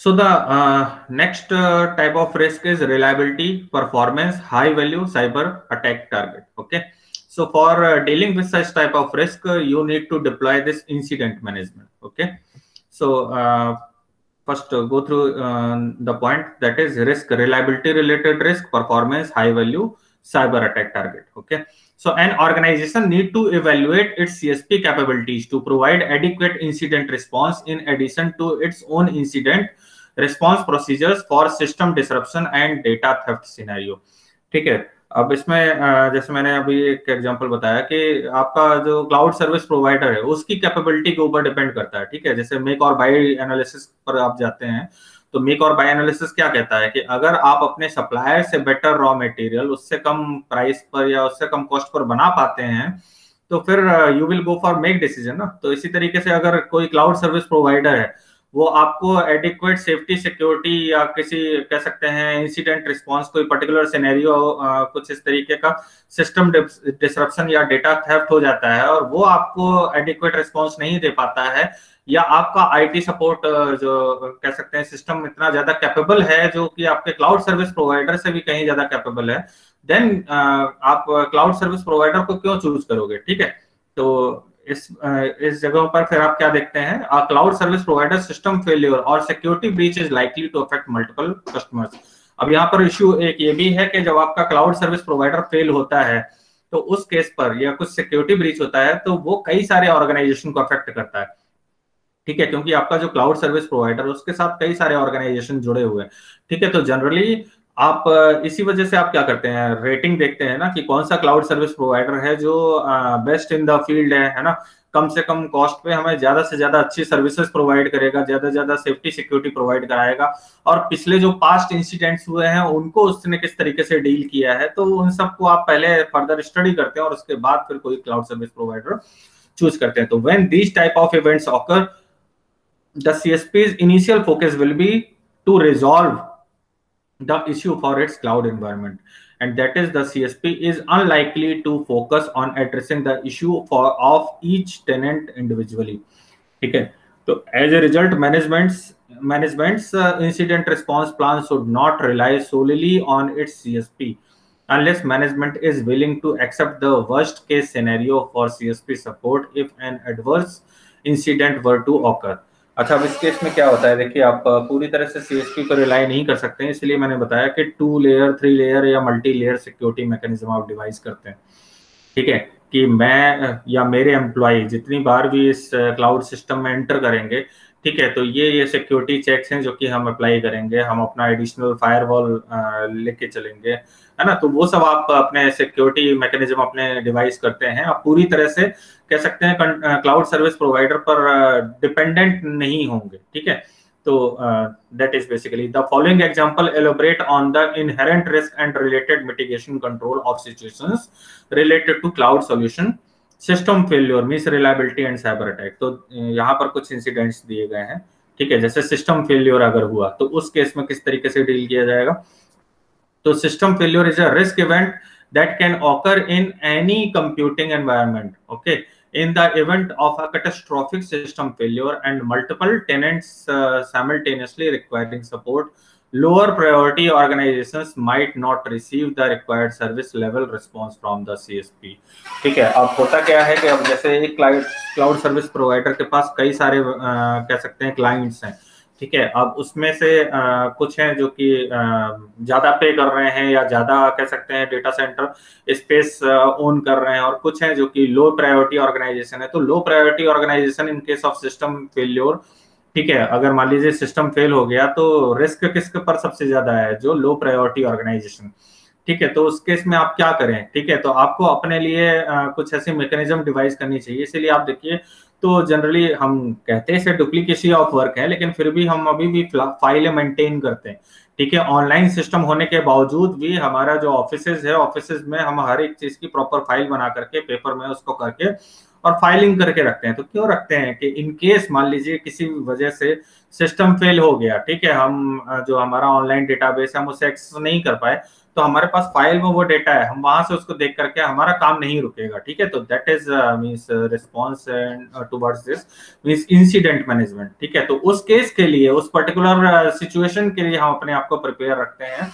So the next type of risk is reliability, performance, high value cyber attack target. Okay. So for dealing with such type of risk, you need to deploy this incident management. Okay. So first go through the point, that is risk: reliability related risk, performance, high value, cyber attack target. Okay. So an organization need to evaluate its CSP capabilities to provide adequate incident response in addition to its own incident response procedures for system disruption and data theft scenario. ठीक है। अब इसमें जैसे मैंने अभी एक example बताया कि आपका जो क्लाउड सर्विस प्रोवाइडर है उसकी कैपेबिलिटी के ऊपर डिपेंड करता है। ठीक है, जैसे मेक और बाय एनालिसिस पर आप जाते हैं तो मेक और बाय एनालिसिस क्या कहता है कि अगर आप अपने सप्लायर से बेटर रॉ मटेरियल उससे कम प्राइस पर या उससे कम कॉस्ट पर बना पाते हैं तो फिर you will go for make decision ना। तो इसी तरीके से अगर कोई क्लाउड सर्विस प्रोवाइडर है वो आपको एडिक्वेट सेफ्टी सिक्योरिटी या किसी कह सकते हैं इंसिडेंट रिस्पांस, कोई पर्टिकुलर सिनेरियो कुछ इस तरीके का सिस्टम डिसरप्शन या डेटा थेफ्ट हो जाता है और वो आपको एडिक्वेट रिस्पांस नहीं दे पाता है, या आपका आईटी सपोर्ट जो कह सकते हैं सिस्टम इतना ज्यादा कैपेबल है जो कि आपके क्लाउड सर्विस प्रोवाइडर से भी कहीं ज्यादा कैपेबल है, देन आप क्लाउड सर्विस प्रोवाइडर को क्यों चूज करोगे। ठीक है, तो इस जगह पर फिर आप क्या देखते हैं, cloud service provider system failure और security breach is likely to affect multiple customers. अब यहाँ पर इश्यू एक ये भी है कि जब आपका क्लाउड सर्विस प्रोवाइडर फेल होता है तो उस केस पर या कुछ सिक्योरिटी ब्रीच होता है तो वो कई सारे ऑर्गेनाइजेशन को अफेक्ट करता है। ठीक है, क्योंकि आपका जो क्लाउड सर्विस प्रोवाइडर उसके साथ कई सारे ऑर्गेनाइजेशन जुड़े हुए हैं। ठीक है, तो जनरली आप इसी वजह से आप क्या करते हैं, रेटिंग देखते हैं ना कि कौन सा क्लाउड सर्विस प्रोवाइडर है जो बेस्ट इन द फील्ड है ना, कम से कम कॉस्ट पे हमें ज्यादा से ज्यादा अच्छी सर्विसेज प्रोवाइड करेगा, ज्यादा से ज्यादा सेफ्टी सिक्योरिटी प्रोवाइड कराएगा, और पिछले जो पास्ट इंसिडेंट्स हुए हैं उनको उसने किस तरीके से डील किया है, तो उन सबको आप पहले फर्दर स्टडी करते हैं और उसके बाद फिर कोई क्लाउड सर्विस प्रोवाइडर चूज करते हैं। तो when these type of events occur, the CSP's initial focus will be to resolve the issue for its cloud environment, and that is the CSP is unlikely to focus on addressing the issue of each tenant individually. ठीक है, तो as a result management's incident response plan should not rely solely on its CSP unless management is willing to accept the worst case scenario for CSP support if an adverse incident were to occur. अच्छा, अब इस case में क्या होता है, देखिए आप पूरी तरह से सीएसपी पर रिलाई नहीं कर सकते हैं, इसलिए मैंने बताया कि 2 लेयर 3 लेयर या मल्टी लेयर सिक्योरिटी मैकेनिज्म आप डिवाइस करते हैं। ठीक है, कि मैं या मेरे एम्प्लॉय जितनी बार भी इस क्लाउड सिस्टम में एंटर करेंगे, ठीक है, तो ये सिक्योरिटी चेक्स हैं जो कि हम अप्लाई करेंगे, हम अपना एडिशनल फायरवॉल लेके चलेंगे, है ना। तो वो सब आप अपने सिक्योरिटी मैकेनिज्म अपने डिवाइस करते हैं, आप पूरी तरह से कह सकते हैं क्लाउड सर्विस प्रोवाइडर पर डिपेंडेंट नहीं होंगे। ठीक है, तो that is basically the following example elaborate on the inherent risk and related mitigation control of situations related to cloud solution system failure means reliability and cyber attack। तो यहाँ पर कुछ इंसिडेंट्स दिए गए हैं। ठीक है, जैसे सिस्टम फेलियर अगर हुआ तो उस केस में किस तरीके से डील किया जाएगा। तो system failure is a risk event that can occur in any computing environment. Okay, in the event of a catastrophic system failure and multiple tenants simultaneously requiring support, lower priority organizations might not receive the required service level response from the CSP. ठीक है, अब होता क्या है कि अब जैसे एक क्लाउड सर्विस प्रोवाइडर के पास कई सारे कह सकते हैं क्लाइंट्स हैं। ठीक है, अब उसमें से कुछ हैं जो कि ज्यादा पे कर रहे हैं या ज्यादा कह सकते हैं डेटा सेंटर स्पेस ओन कर रहे हैं, और कुछ हैं जो कि लो प्रायोरिटी ऑर्गेनाइजेशन है। तो low priority organization in case of system failure, ठीक है, अगर मान लीजिए सिस्टम फेल हो गया तो रिस्क किसके पर सबसे ज्यादा है, जो लो प्रायोरिटी ऑर्गेनाइजेशन। ठीक है, तो उस केस में आप क्या करें। ठीक है, तो आपको अपने लिए कुछ ऐसी मैकेनिज्म डिवाइस करनी चाहिए। इसीलिए आप देखिए, तो जनरली हम कहते हैं इसे डुप्लीकेसी ऑफ वर्क है, लेकिन फिर भी हम अभी भी फाइलें मेंटेन करते हैं। ठीक है, ऑनलाइन सिस्टम होने के बावजूद भी हमारा जो ऑफिसेज है, ऑफिसेज में हम हर एक चीज की प्रॉपर फाइल बना करके पेपर में उसको करके और फाइलिंग करके रखते हैं। तो क्यों रखते हैं कि इन केस मान लीजिए किसी वजह से सिस्टम फेल हो गया, ठीक है, हम जो हमारा ऑनलाइन डेटाबेस है हम उसे एक्सेस नहीं कर पाए, तो हमारे पास फाइल में वो डेटा है, हम वहां से उसको देख करके हमारा काम नहीं रुकेगा, ठीक है। तो that is means response towards this means incident management, ठीक है। तो उस केस के लिए, उस पर्टिकुलर सिचुएशन के लिए हम अपने आप को प्रिपेयर रखते हैं।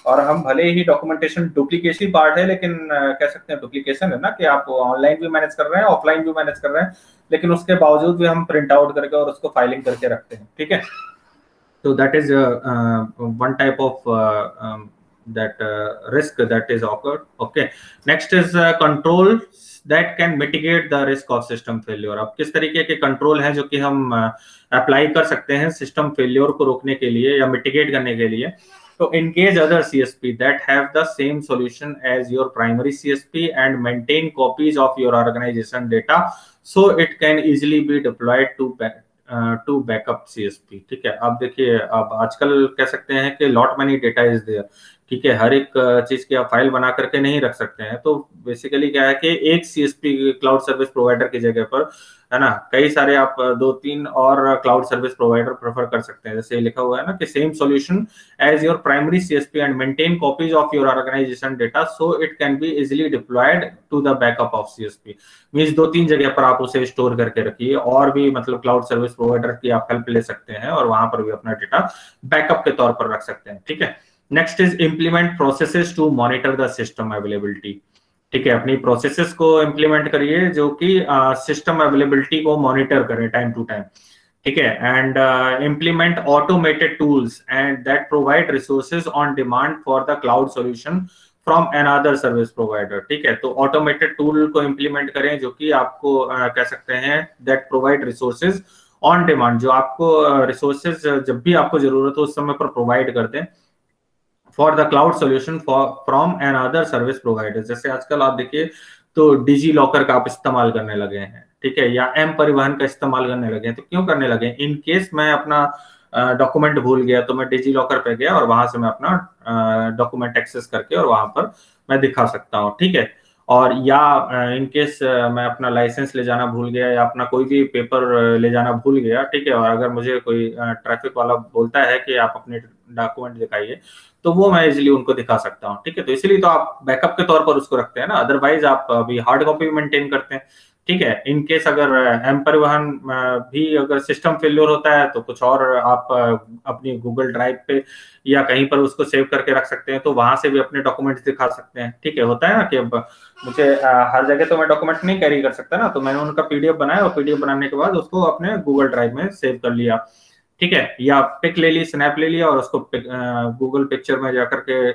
और हम भले ही डॉक्यूमेंटेशन डुप्लीकेशन पार्ट है, लेकिन कह सकते हैं डुप्लीकेशन है ना, कि आप ऑनलाइन भी मैनेज कर रहे हैं, ऑफलाइन भी मैनेज कर रहे हैं, लेकिन उसके बावजूद भी हम प्रिंट आउट करके और उसको फाइलिंग करके रखते हैं, ठीक है। तो that is one type of that risk that is occurred. Okay, next is control that can mitigate the risk of system failure. अब किस तरीके के कंट्रोल हैं जो कि हम अप्लाई कर सकते हैं सिस्टम फेलियर को रोकने के लिए या मिटिगेट करने के लिए। तो engage other CSP that have the same solution as your primary CSP and maintain copies of your organization data so it can easily be deployed to backup CSP, ठीक है। अब देखिए, अब आजकल कह सकते हैं कि lot many data is there, ठीक है। हर एक चीज की आप फाइल बना करके नहीं रख सकते हैं। तो बेसिकली क्या है कि एक CSP क्लाउड सर्विस प्रोवाइडर की जगह पर, है ना, कई सारे आप 2-3 और क्लाउड सर्विस प्रोवाइडर प्रेफर कर सकते हैं। जैसे लिखा हुआ है ना कि same solution as your primary CSP and maintain copies of your organization data so it can be easily deployed to the backup of CSP। Means 2-3 जगह पर आप उसे स्टोर करके रखिए, और भी मतलब क्लाउड सर्विस प्रोवाइडर की आप हेल्प ले सकते हैं और वहां पर भी अपना डेटा बैकअप के तौर पर रख सकते हैं, ठीक है। Next is implement processes to monitor the system availability, ठीक है। अपनी प्रोसेसेस को इम्प्लीमेंट करिए जो कि सिस्टम अवेलेबिलिटी को मॉनिटर करें टाइम टू टाइम, ठीक है। And implement automated tools and that provide resources on demand for the cloud solution from another service provider, ठीक है। तो ऑटोमेटेड टूल को इम्प्लीमेंट करें जो कि आपको कह सकते हैं that provide resources on demand, जो आपको रिसोर्सेज जब भी आपको जरूरत हो उस समय पर प्रोवाइड कर दें for the cloud solution from another service provider. जैसे आजकल आप देखिए तो डिजी लॉकर का आप इस्तेमाल करने लगे हैं, ठीक है, या एम परिवहन का इस्तेमाल करने लगे हैं। तो क्यों करने लगे? इन केस मैं अपना डॉक्यूमेंट भूल गया तो मैं डिजी लॉकर पे गया और वहां से मैं अपना डॉक्यूमेंट एक्सेस करके और वहां पर मैं दिखा सकता हूँ, ठीक है। और या इन केस मैं अपना लाइसेंस ले जाना भूल गया या अपना कोई भी पेपर ले जाना भूल गया, ठीक है, और अगर मुझे कोई ट्रैफिक वाला बोलता है कि आप अपने डॉक्यूमेंट दिखाइए, तो वो मैं इजिली उनको दिखा सकता हूँ, ठीक है। तो इसलिए तो आप बैकअप के तौर पर उसको रखते हैं ना, अदरवाइज आप अभी हार्ड कॉपी मेंटेन करते हैं, ठीक है। इन केस अगर एम परिवहन भी अगर सिस्टम फेल्योर होता है तो कुछ और आप अपनी गूगल ड्राइव पे या कहीं पर उसको सेव करके रख सकते हैं, तो वहां से भी अपने डॉक्यूमेंट्स दिखा सकते हैं, ठीक है। होता है ना कि अब मुझे हर जगह तो मैं डॉक्यूमेंट नहीं कैरी कर सकता ना, तो मैंने उनका PDF बनाया और PDF बनाने के बाद उसको अपने गूगल ड्राइव में सेव कर लिया, ठीक है। या पिक ले ली, स्नैप ले लिया और उसको गूगल पिक्चर में जाकर के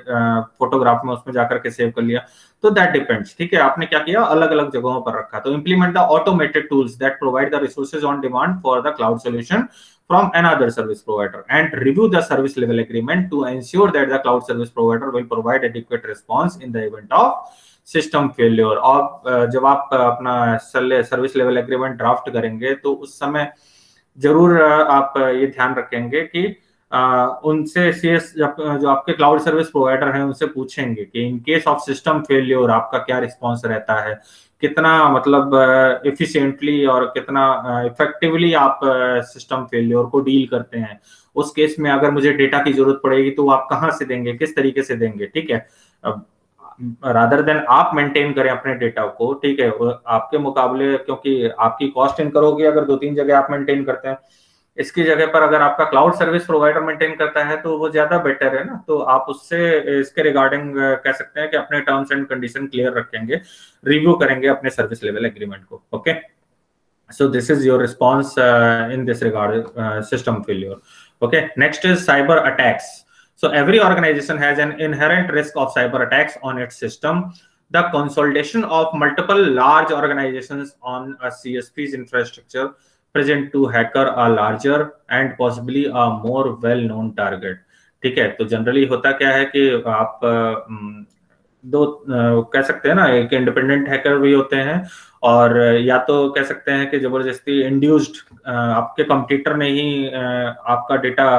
फोटोग्राफ में उसमें जाकर के सेव कर लिया। तो दैट डिपेंड्स, ठीक है, आपने क्या किया, अलग अलग जगहों पर रखा। तो implement the automated tools that provide the resources on demand for the cloud solution from another service provider and review the service level agreement to ensure that the cloud service provider will provide adequate response in the event of system failure. और जब आप अपना service level agreement draft करेंगे तो उस समय जरूर आप ये ध्यान रखेंगे कि उनसे CS जो आपके क्लाउड सर्विस प्रोवाइडर हैं उनसे पूछेंगे कि इन केस ऑफ सिस्टम फेलियर आपका क्या रिस्पॉन्स रहता है, कितना मतलब एफिशिएंटली और कितना इफेक्टिवली आप सिस्टम फेलियर को डील करते हैं। उस केस में अगर मुझे डेटा की जरूरत पड़ेगी तो आप कहाँ से देंगे, किस तरीके से देंगे, ठीक है। रादर देन आप मेंटेन करें अपने डेटा को, ठीक है, आपके मुकाबले, क्योंकि आपकी कॉस्ट इनकर होगी अगर 2-3 जगह आप मेंटेन करते हैं, इसकी जगह पर अगर आपका क्लाउड सर्विस प्रोवाइडर मेंटेन करता है तो वो ज्यादा बेटर है ना। तो आप उससे इसके रिगार्डिंग कह सकते हैं कि अपने टर्म्स एंड कंडीशन क्लियर रखेंगे, रिव्यू करेंगे अपने सर्विस लेवल एग्रीमेंट को, okay. So this is your response in this regard, system failure. Okay, next is cyber attacks. So every organization has an inherent risk of cyber attacks on its system. The consolidation of multiple large organizations on a CSP's infrastructure present to hacker a larger and possibly a more well-known target. ठीक है, तो generally होता क्या है कि आप दो कह सकते हैं ना, एक इंडिपेंडेंट हैकर भी होते हैं और या तो कह सकते हैं कि जबरदस्ती इंड्यूस्ड आपके कंप्यूटर ने ही आपका डेटा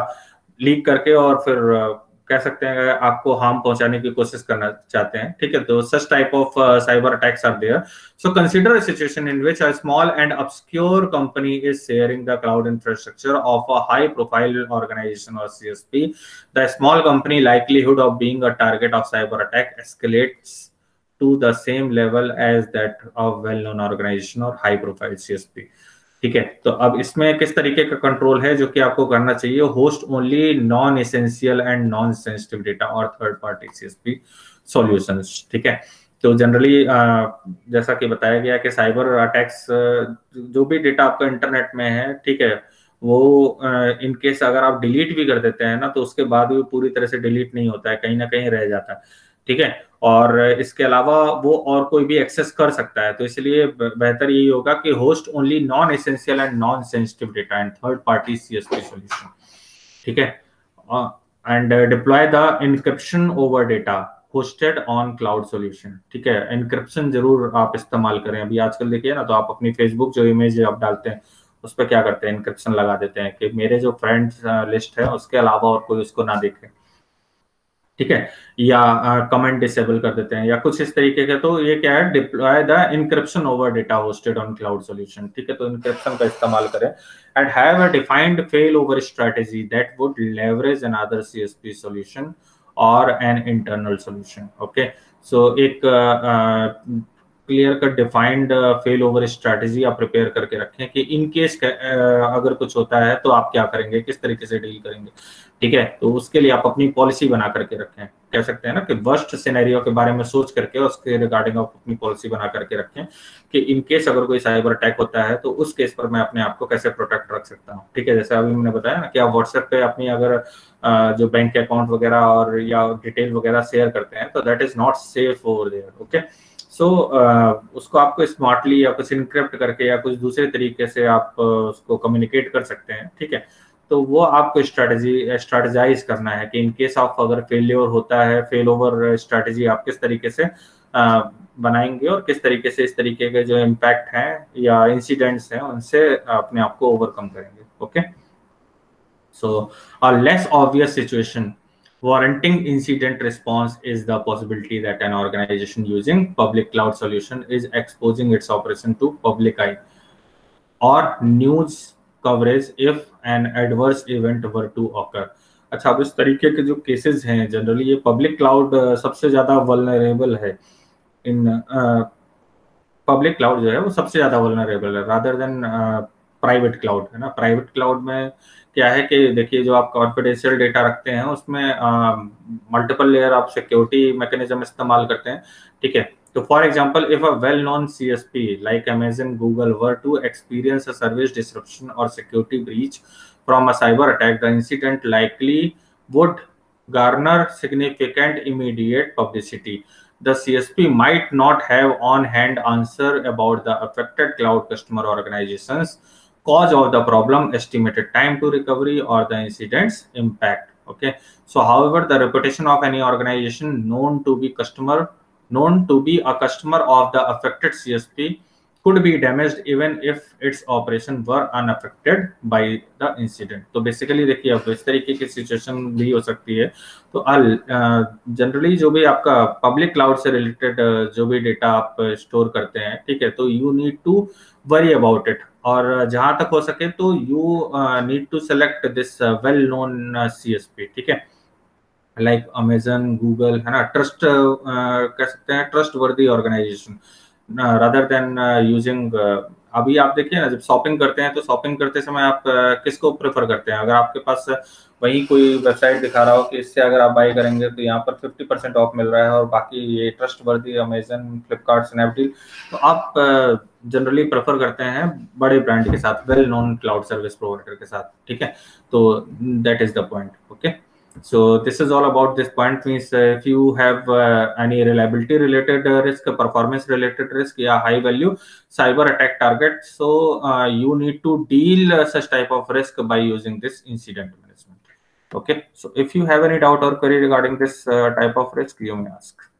लीक करके और फिर कह सकते हैं आपको हार्म पहुंचाने की कोशिश करना चाहते हैं, ठीक है। तो such type of cyber attacks are there. So consider a situation in which a small and obscure company is sharing the cloud infrastructure of a high profile organization or CSP. The small company likelihood of being a target of cyber attack escalates to the same level as that of well known organization or high profile CSP। ठीक है, तो अब इसमें किस तरीके का control है जो कि आपको करना चाहिए? Host only non essential and non sensitive data और थर्ड पार्टी सीएसपी सॉल्यूशंस। ठीक है, तो जनरली जैसा कि बताया गया कि साइबर अटैक्स जो भी डेटा आपका इंटरनेट में है, ठीक है, वो इन केस अगर आप डिलीट भी कर देते हैं ना, तो उसके बाद भी पूरी तरह से डिलीट नहीं होता है, कहीं ना कहीं रह जाता है। ठीक है, और इसके अलावा वो और कोई भी एक्सेस कर सकता है। तो इसलिए बेहतर यही होगा कि host only non essential and non sensitive data and third party CSP solution. ठीक है, and deploy the encryption over data hosted on cloud solution. ठीक है, इनक्रिप्शन जरूर आप इस्तेमाल करें। अभी आजकल देखिए ना, तो आप अपनी फेसबुक जो इमेज आप डालते हैं उस पर क्या करते हैं, इनक्रिप्शन लगा देते हैं कि मेरे जो फ्रेंड्स लिस्ट है उसके अलावा और कोई उसको ना देखे। ठीक है, या कमेंट डिसेबल कर देते हैं या कुछ इस तरीके के। तो ये क्या है, deploy the encryption over data hosted on cloud solution. ठीक है, तो इनक्रिप्शन का इस्तेमाल करें and have a defined fail over strategy that would leverage another CSP solution और एन इंटरनल सॉल्यूशन। ओके, सो एक clear cut defined fail over strategy आप prepare करके रखें कि इन केस अगर कुछ होता है तो आप क्या करेंगे, किस तरीके से डील करेंगे। ठीक है, तो उसके लिए आप अपनी पॉलिसी बना करके रखें। कह सकते हैं ना कि वर्स्ट सिनेरियो के बारे में सोच करके उसके रिगार्डिंग आप अपनी पॉलिसी बना करके रखें कि इन केस अगर कोई साइबर अटैक होता है तो उस केस पर मैं अपने आप को कैसे प्रोटेक्ट रख सकता हूँ। ठीक है, जैसे अभी मैंने बताया ना कि आप व्हाट्सएप पे अपनी अगर जो बैंक अकाउंट वगैरह और या डिटेल वगैरह शेयर करते हैं तो that is not safe over there. Okay, so उसको आपको स्मार्टली या कुछ इनक्रिप्ट करके या कुछ दूसरे तरीके से आप उसको कम्युनिकेट कर सकते हैं। ठीक है, तो वो आपको स्ट्रेटेजाइज करना है कि इन केस ऑफ अगर फेलियर होता है, फेल ओवर स्ट्रेटेजी आप किस तरीके से बनाएंगे और किस तरीके से इस तरीके के जो इम्पैक्ट हैं या इंसिडेंट्स हैं उनसे अपने आप को ओवरकम करेंगे। Okay, so a less obvious situation warranting incident response is the possibility that an organization using public cloud solution is exposing its operation to public eye or news coverage if an adverse event were to occur। अच्छा, अब इस तरीके के जो cases हैं generally ये public cloud सबसे ज्यादा वल्नरेबल है। इन पब्लिक क्लाउड जो है वो सबसे ज्यादा वल्नरेबल है रादर देन प्राइवेट क्लाउड, है ना। प्राइवेट क्लाउड में क्या है कि देखिए जो आप कॉन्फिडेंशियल डेटा रखते हैं उसमें मल्टीपल लेयर आप सिक्योरिटी मैकेनिज्म इस्तेमाल करते हैं। ठीक है, तो for example if a well known CSP like Amazon Google were to experience a service disruption और security breach from a cyber attack, the incident likely would garner significant immediate publicity. The CSP might not have on-hand answer about the affected cloud customer organizations, cause of the problem, estimated time to recovery, or the incident's impact. Okay, so however, the reputation of any organization known to be a customer of the affected CSP could be damaged even if its operation were unaffected by the incident। तो basically देखिए अब इस तरीके की situation भी हो सकती है। तो जनरली जो भी आपका पब्लिक क्लाउड से रिलेटेड जो भी डेटा आप स्टोर करते हैं, ठीक है, तो you need to worry about it, और जहां तक हो सके तो you need to select this well known CSP. ठीक है, लाइक अमेजन गूगल, है ना, ट्रस्ट कह सकते हैं ट्रस्ट वर्दी ऑर्गेनाइजेशन रादर देन यूजिंग। अभी आप देखिए ना, जब शॉपिंग करते हैं तो शॉपिंग करते समय आप किसको प्रेफर करते हैं? अगर आपके पास वही कोई वेबसाइट दिखा रहा हो कि इससे अगर आप बाई करेंगे तो यहाँ पर 50% ऑफ मिल रहा है और बाकी ये ट्रस्ट वर्दी अमेजन, फ्लिपकार्ट, स्नैपडील, तो आप जनरली प्रेफर करते हैं बड़े ब्रांड के साथ, well known cloud service provider के साथ। ठीक है, तो that is the point. Okay, so this is all about this point means if you have any reliability related risk, performance related risk या high value cyber attack target, so you need to deal such type of risk by using this incident management. Okay, so if you have any doubt or query regarding this type of risk, you may ask.